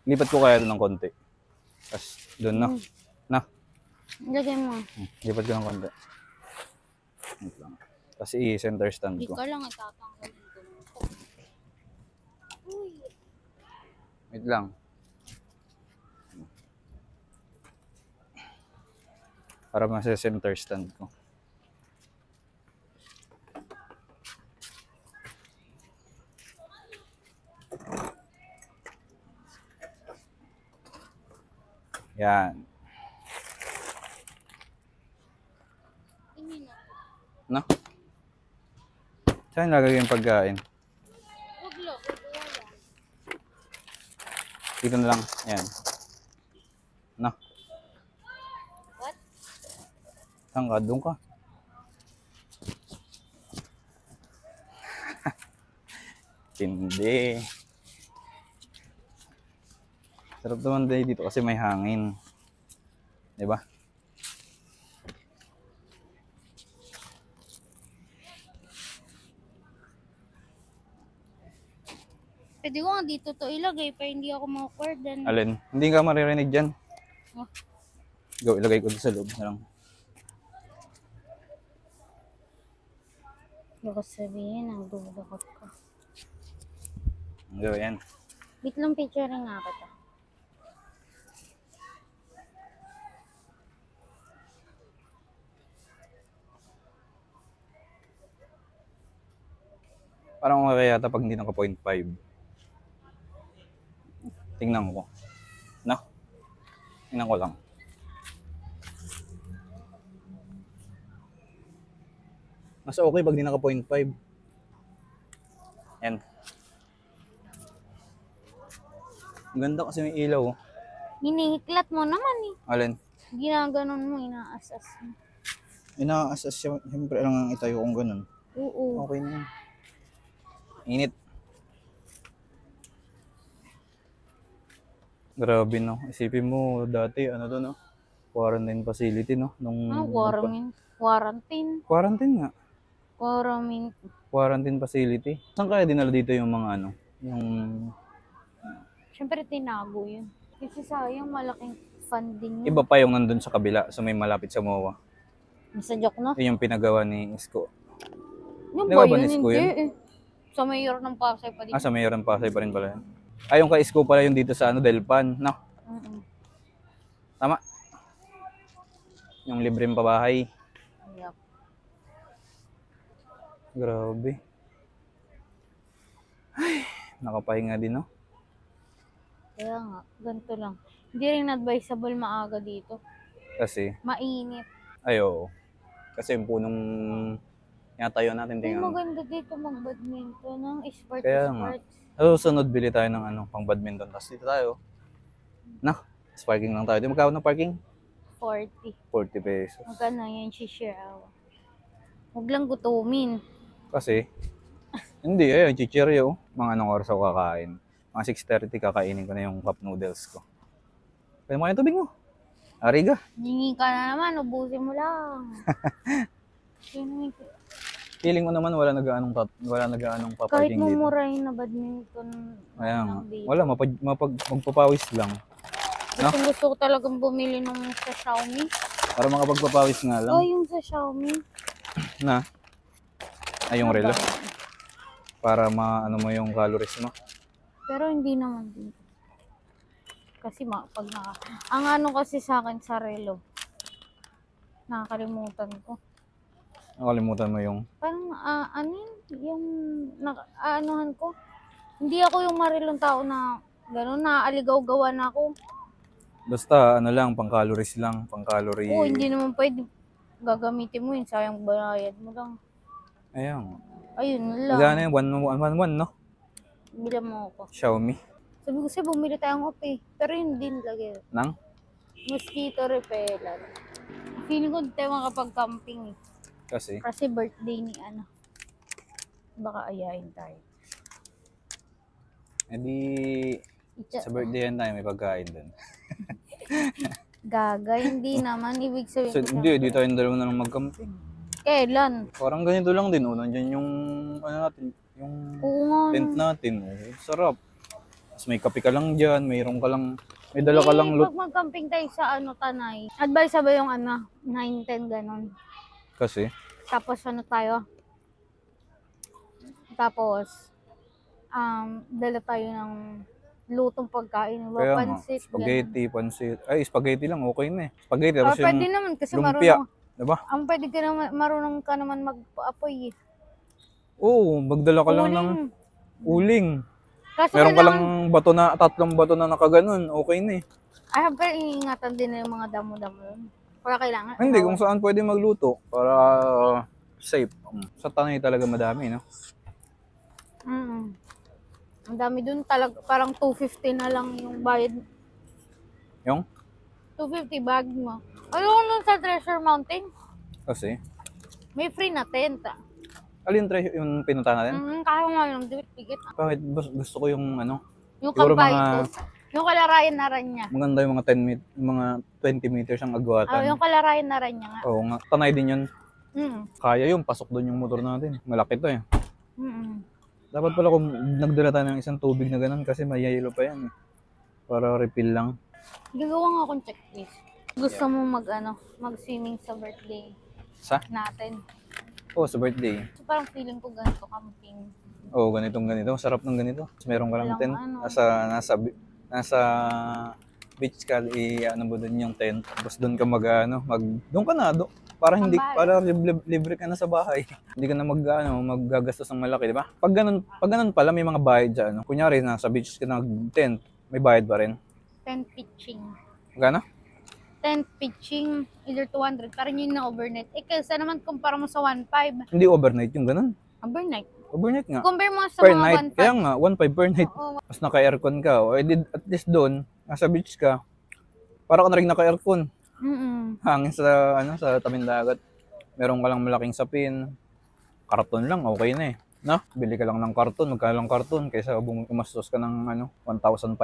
Lipat ko kaya doon ng konti. Tapos doon na. Na. Lagay mo. Lipat ko ng konti. Wait lang. Tapos i-center stand Hindi ko. ka lang itatanggalin ko. Uy. Wait lang. Para masa-center stand ko. Yan. Tingin na. No? Saan lagay yung pagkain? Huwag lang. Dito na lang. Yan. No? What? Saan ka? Doon ka. Hindi. Sarap naman dito kasi may hangin. Diba? Pwede ko nga dito to ilagay pa hindi ako ma-awkward. Alin? Hindi ka maririnig dyan. Oh. Go, ilagay ko sa loob na lang. Hindi ko sabihin, ang dudukot ko. Go, yan. Wait lang, picturing nga kita. Parang okay yata pag hindi naka 0.5. Tingnan ko. No? Tingnan ko lang. Mas okay pag di naka 0.5. Yan. Ang ganda kasi may ilaw. Hinihiklat mo naman eh. Alin? Ginaganon mo, inaasas mo. Inaasas siya. Siyempre lang ang itayo kong ganun. Oo. Okay na yan. Init. Grabe no. Isipin mo dati ano to no? Quarantine facility no? Nung Quarantine. Quarantine nga. Quarantine. Facility. Saan kaya dinala dito yung mga ano? Yung Siyempre tinago yun. Kasi sayang malaking funding yun. iba pa yung nandun sa kabila. So may malapit sa MOA. Sa joke no? Yun yung pinagawa ni Isko. Yung Di ba ba yun? Isko Hindi yun? eh. Sa mayor ng Pasay pa din. Ah, sa Mayor ng Pasay pa rin pala yun. Ay, yung kay Isko pala yung dito sa ano, Delpan. No? Tama. Yung libreng pabahay. Yep. Grabe. Ay, nakapahinga din, no? Kaya nga, ganito lang. Hindi rin advisable maaga dito. Kasi, Mainit. ayo. Kasi yung punong tinatayo natin, Ay, tingnan. maganda dito mag-badminton ng sports. Kaya nga. Susunod, bili tayo ng ano, pang badminton. Tapos dito tayo. Na, parking lang tayo. Di magkano ng parking? 40. 40 pesos. Magkano yan, share ako. Huwag lang gutumin. Kasi, hindi, ayun, chichiryo. Mga anong oras ako kakain. Mga 6:30 kakainin ko na yung cup noodles ko. Kaya mo yung tubig mo. Ariga. Hingi ka na naman, ubusin mo lang. Feeling mo naman wala nag-aanong Kahit paparking dito. mumurahin na badminton. Kaya nga. Wala, magpapawis lang. No? Gusto ko talagang bumili nung sa Xiaomi. Para makapagpapawis nga lang. Oh, yung sa Xiaomi. Na? Ay, yung relo. Para maano mo yung calories mo. Pero hindi naman din. Kasi ang ano kasi sa akin sa relo, nakakalimutan ko. Nakalimutan mo yung... Parang, ano yun? Yung, aanuhan ko. Hindi ako yung marilong tao na, gano'n, naaaligaw-gawa na ako. Basta, ano lang, pang-calories lang. Pang-calorie... Oo, hindi naman pwede. Gagamitin mo yun, sayang bayad mo lang. Ayan. Ayun lang. Magkano yun? 111, no? Bila mo ako. Xiaomi. Sabi ko siya, bumili tayong ope. Pero yun din lagi. Nang? Mosquito repellent. Feeling ko hindi tayo makapag-camping eh. Kasi? Kasi birthday ni ano. Baka ayain tayo. Eh di... Sa birthday yan tayo, may pagkain dun. Gaga, hindi naman. Ibig sabihin So, ko hindi tayo dalawa na lang mag-camping. Kailan? Parang ganito lang din. Nandyan yung, ano natin, yung Oo nga. tent natin. Oh. Sarap. Tapos may kape ka lang dyan, mayroon ka lang, may dala ka lang Pag mag-camping tayo sa Tanay, advice ba yung 9-10 ganon. kasi. Tapos tayo? Tapos, dala tayo ng lutong pagkain. Kaya nga, Pansit, spaghetti, pansit. Ay, spaghetti lang, okay na eh. Spaghetti, tapos pwede yung naman kasi lumpia. marunong. Diba? Pwede ka naman, marunong ka naman mag-apoy. Oo, magdala ka lang ng uling. Kaso Meron ka lang bato na, 3 bato na nakaganon, okay na eh. pero iingatan din na yung mga damo-damo yun. Kaya kailangan. Hindi, kung saan pwede magluto para safe. Sa Tanay talaga madami, no? Ang dami dun talaga, parang 250 na lang yung bayad. Yung? 250 bag mo. Ano nun sa Treasure Mountain? Kasi, May free na tent. alin yung pinunta natin? Kaya nga lang, tigit. Bakit? Gusto ko yung Yung siguro Campaitos. Yung Kalarayan na rin niya. maganda yung mga 10 mga 20 meters ang agwatan. Yung Kalarayan na rin niya nga. Oo nga, Tanay din yun. Kaya yung pasok doon yung motor natin. Malaki to eh. Dapat pala kung nagdala tayo ng isang tubig na ganun kasi may yelo pa yan eh. Para refill lang. Gagawa nga akong checklist. Gusto mo mag-swimming sa birthday Sa? natin. Oo, sa birthday. So, parang feeling ko ganito camping. Oo, ganito. Sarap ng ganito. Tapos meron ka lang Walang tent. Nasa beach ka, ano mo doon yung tent. Tapos doon ka doon ka na. Para libre ka na sa bahay. Hindi ka na maggagastos ng malaki, di ba? Pag ganun pala, may mga bayad dyan. Kunyari, nasa beach ka nag-tent, may bayad pa rin. Tent pitching. Magkano? Tent pitching, either 200. Parang yun na overnight. Kaysa naman kumpara mo sa 1.5. Hindi overnight yung ganun. Overnight. Overnight nga. Compare mo sa Per mga night. 1.5. Kaya nga, 1.5 per night. Oo. Mas naka-aircon ka. O at least doon, nasa beach ka, para ka na rin naka-aircon. Hangin sa tabing dagat. Meron ka lang malaking sapin. Karton lang, okay na eh. No? Bili ka lang ng karton, magkano lang karton kaysa umastos ka ng 1,500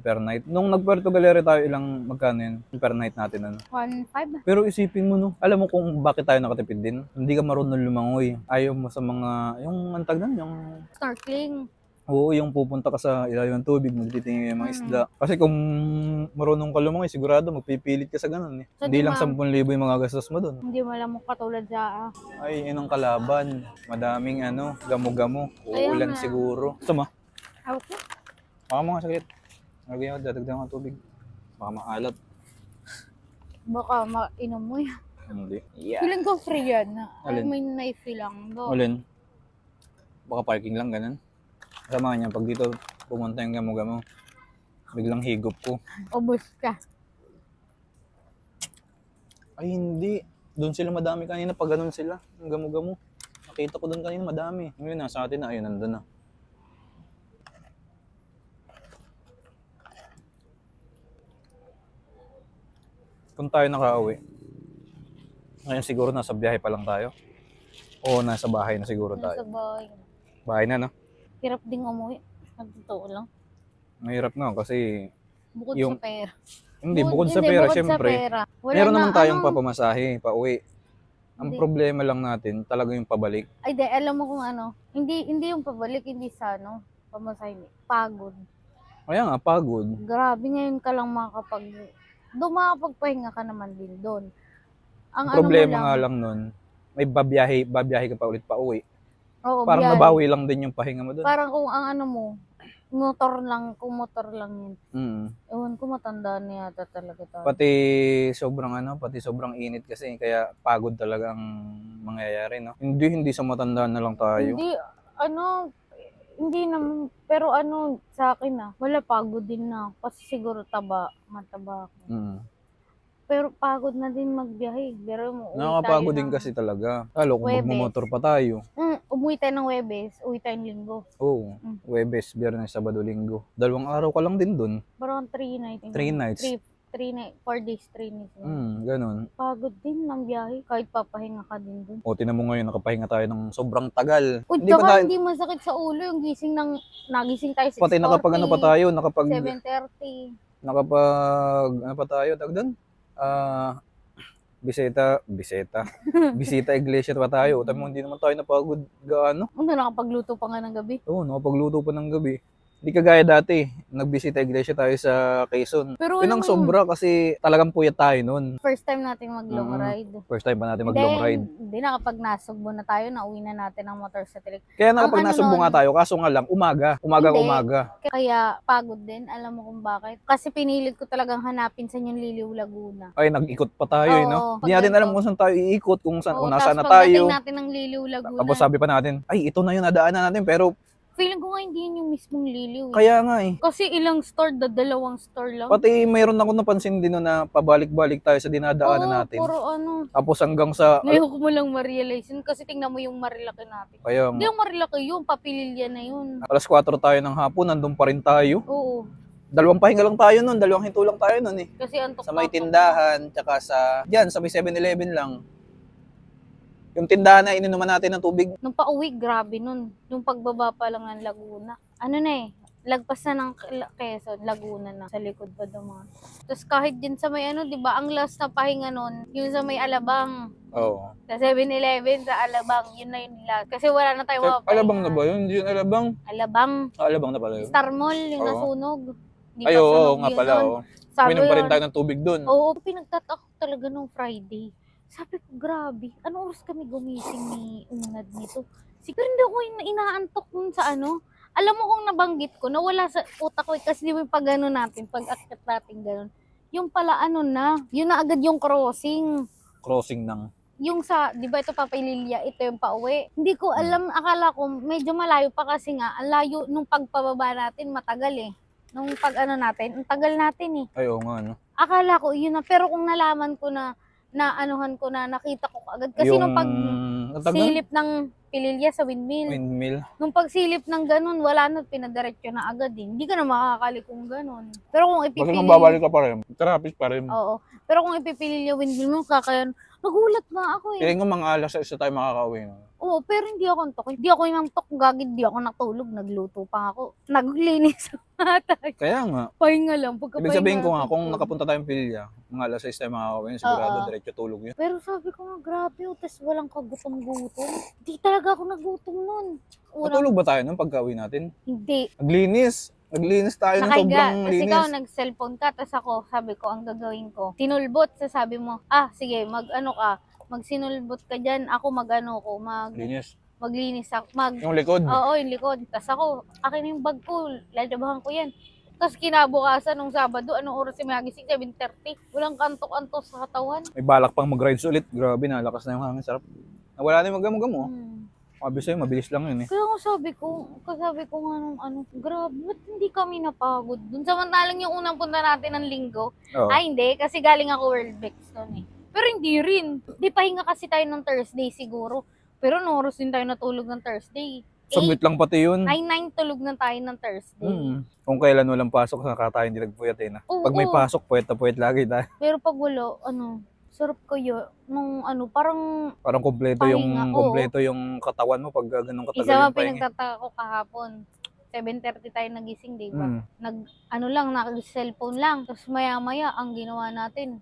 per night. Nung nag-Puerto Galera tayo, magkano yun per night natin 1.5. Pero isipin mo alam mo kung bakit tayo nakatipid din? Hindi ka marunong lumangoy. Ayaw mo sa mga, yung antag yung Snorkeling. oo, yung pupunta ka sa ilalim ng tubig, magtitingin yung mga isda. Kasi kung marunong ka lumangoy, sigurado magpipilit ka sa ganun eh. So, Hindi lang 10,000 yung mga gastos mo doon. Hindi mo alam mo katulad sa Ay, inong kalaban. Madaming gamo-gamo. Uulan siguro. Gusto mo? out. Baka mga sakit. Lagyan ko, dadagdagan ko ng tubig. Baka maalat. Baka mainom mo yan. Hindi. Yeah. Feeling ko free yan. Alin? May na-feel lang. Ulin. Baka parking lang, ganun. Sama niya, pag dito pumunta yung gamo-gamo, biglang higop ko. Ubus ka. Ay, hindi. Doon sila madami kanina pag ganun sila. Yung gamo-gamo. Nakita ko doon kanina madami. Ngayon, nasa atin na. Ayun, nandun na. Kung tayo nakauwi, ngayon siguro nasa biyahe pa lang tayo. O nasa bahay na siguro tayo. Nasa bahay. Bahay na, no? Hirap ding umuwi. Nagtotoo lang. Mahirap na kasi Bukod Yung- sa pera. bukod sa pera, bukod syempre. Sa pera. Wala Meron na, naman tayong papamasahe, pauwi. Ang Hindi. problema lang natin, talaga yung pabalik. Ay, alam mo kung hindi yung pabalik, hindi sa pamasahe. Pagod. Kaya nga, pagod. Grabe, ngayon ka lang makakapagpahinga ka naman din doon. Ang Problema nga lang nun, may babiyahe ka pa ulit pauwi. Oo, Parang biyahe. nabawi lang din yung pahinga mo doon. Parang kung ang motor lang yun. Ewan ko, matanda na yata talaga tayo. Pati sobrang init kasi kaya pagod talaga ang mangyayari, no? Hindi sa matanda na lang tayo. Hindi naman, pero sa akin wala, pagod din na. Kasi siguro mataba ako. Pero pagod na din magbiyahe. Pero Nakakapagod din kasi talaga. Lalo kung Huwebes. magmumotor pa tayo. Umuwi tayo ng Huwebes, uwi tayo ng Linggo. Oo, Huwebes, Biyernes, Sabado, Linggo. 2 araw ka lang din dun. Parang 3 nights. 3 nights. 4 days, 3 nights. Ganun. Pagod din ng biyahe, kahit papahinga ka din dun. O, tinan mo ngayon, nakapahinga tayo ng sobrang tagal. Hindi hindi masakit sa ulo yung nagising tayo sa Pati nakapag pa tayo, 7:30. ano pa tayo, tagdan? Bisita iglesia pa tayo. Tama mo, hindi naman tayo napagod gaano. Nakapagluto pa nga ng gabi. Oo, nakapagluto pa ng gabi. Hindi kagaya dati, nagbisita iglesia tayo sa Quezon. Pero Yun ang sobra kasi talagang puyat tayo nun. first time natin mag-long ride. First time pa natin mag-long ride. Hindi na kapag nasugbo na tayo, nauwi na natin ang motor sa tilik. Kaya na kapag nasugbo nga tayo, kaso nga lang, umaga. Umaga. Kaya pagod din, alam mo kung bakit. Kasi pinilit ko talagang hanapin sa yung Liliw, Laguna. Ay, nag-ikot pa tayo, no? Hindi natin alam kung saan tayo iikot, kung nasaan na Tapos tayo. natin ng Liliw, Laguna. Tapos sabi pa natin, ay, ito na yung nadaanan natin, pero feeling ko nga hindi yun yung mismong Liliw. Kaya nga eh. Kasi ilang store, dalawang store lang. Pati mayroon ako napansin din na pabalik-balik tayo sa dinadaanan natin. Puro ano. Tapos hanggang sa... Ngayon ko mo lang ma-realize yun kasi tingnan mo yung Marilaki natin. Kaya hindi yung Marilaki yun, Papililya na yun. Alas 4 tayo ng hapon, nandun pa rin tayo. Oo. Dalawang pahinga lang tayo nun, dalawang hinto lang tayo nun eh. Kasi antok sa may tindahan, tsaka sa may 7-Eleven lang. Yung tindahan na ininuman natin ng tubig. Nung pauwi, grabe nun. Nung pagbaba pa lang ng Laguna. Ano na eh, lagpas na ng Quezon, Laguna na. Sa likod pa dumaan. Tapos kahit din sa may ano, di ba, ang last na pahinga nun, yung sa may Alabang. Oo. Sa 7-Eleven, sa Alabang, yun na yun last. Kasi wala na tayo mapapahinga. Alabang na ba yun? Hindi yun Alabang? Alabang. Alabang na pala yun. Star Mall, yung nasunog. Ay, oo nga pala. Minom pa rin tayo ng tubig dun. Oo, pinagtatak talaga nung Friday. Sabi ko, grabe, anong oras kami gumising ni Unad nito? Pero hindi ako inaantok nun sa ano. Alam mo kung nabanggit ko, nawala sa utak ko kasi di ba pag ano natin, pag akit natin gano'n. Yung pala ano na, yun na agad yung crossing. Crossing ng? Yung sa, di ba ito Papililya, ito yung pauwi. Hindi ko alam, akala ko medyo malayo pa kasi nga, ang layo nung pagpababa natin, matagal eh. Nung pag ano natin, ang tagal natin eh. Ay, oo nga, no? Akala ko yun na, pero kung nalaman ko na anuhan ko na, nakita ko agad. Kasi nung pag silip ng Pililya sa windmill. Nung pagsilip ng ganun, wala na, pinadiretso na agad eh. Hindi ka na makakali kung ganun. Pero kung ipipili... Basta mababalik ka pa rin. Traffic pa rin. Oo. Pero kung ipipili yung windmill mo, kakayan, nagulat nga ako eh. Feeling ko mga alas 6 tayo makakauwi. No? Oo, pero hindi ako antok. Hindi ako inantok, gagid, hindi ako natulog, nagluto pa ako. Naglinis tayo. Kaya nga. Pahinga lang. Ibig sabihin ko nga, kung nakapunta tayong Pilya, mga alas 6 tayo makakauwi, sigurado diretso tulog yun. Pero sabi ko nga, grabe, tas walang kagutom-gutom. Hindi talaga ako nagutom nun. Natulog ba tayo nun pagka-uwi natin? Hindi. Naglinis tayo ng sobrang linis. Kasi ikaw nag-cellphone ka, tas ako, sabi ko, ang gagawin ko, tinulbot, sabi mo, sige, magsinulbot ka dyan, ako maglinis ako. Yung likod? Oo, yung likod. Tas ako, akin yung bag ko, lalabahan ko yan. Tapos kinabukasan nung Sabado, anong oras yung magising? 7:30. Walang kantok-antok sa katawan. May balak pang mag-rides ulit. Grabe, nalakas na yung hangin. Sarap. Nawala na yung magamo-gamo. Sabi sa'yo, mabilis lang yun eh. Kaya nga sabi ko nga nung grabe, ba't hindi kami napagod dun? Samantalang yung unang punta natin ng Linggo. Oo. Ay, hindi. Kasi galing ako World Bex nun eh. Pero hindi rin. Di pahinga kasi tayo ng Thursday siguro. Pero no oras din tayo natulog ng Thursday. Saglit lang pati yun. 9 tulog na tayo ng Thursday. Kung kailan walang pasok, saka tayo hindi nagpuyat eh na. Pag may pasok, puyat na puyat lagi tayo. Pero pag wala, sarap kayo. Nung parang kompleto yung katawan mo pag ganun katagal isa yung pahinga. pinagtataka ko kahapon. 7:30 tayo nagising, di ba? Nag-cellphone lang. Tapos maya-maya, ang ginawa natin,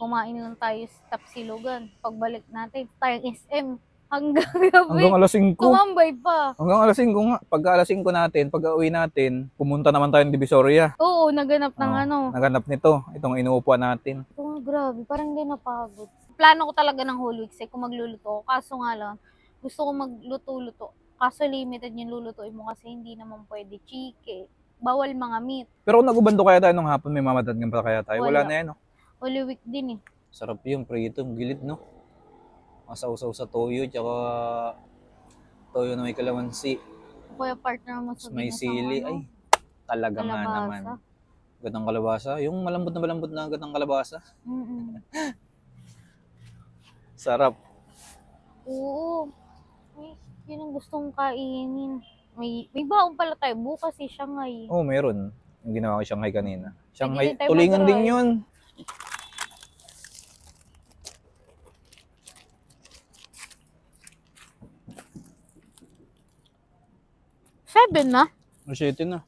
kumain lang tayo sa Tapsilogan. Pagbalik natin, tayong SM. Hanggang gabi. Hanggang alas 5. Kumambay pa. Hanggang alas 5 nga. Pagka alas 5 natin, pag-uwi natin, pumunta naman tayo ng Divisoria. Oo, naganap ng Naganap nito. Itong inuupuan natin. Oo, grabe. Parang hindi napagod. Plano ko talaga ng whole week kung magluluto ako. Kaso nga lang, gusto ko magluto-luto. Kaso limited yung lulutuin mo kasi hindi naman pwede chike. Bawal mga meat. Pero kung nagubando kaya tayo nung hapon, may mamadagnan pa kaya tayo. Wala na yan, no? Holy week din eh. Sarap yung prito, gilid, no? Masausaw sa toyo, tsaka toyo na may kalamansi. Kuya partner mo sa may sili. Ay, talaga nga naman. Gatang kalabasa. Yung malambot na gatang kalabasa. Sarap. Oo. Yun ang gustong kainin. May baon pala tayo. Bukas si Shanghai. Oo, meron. Yung ginawa ko Shanghai kanina. Shanghai, tulingan din yun. Seven na? 7 na.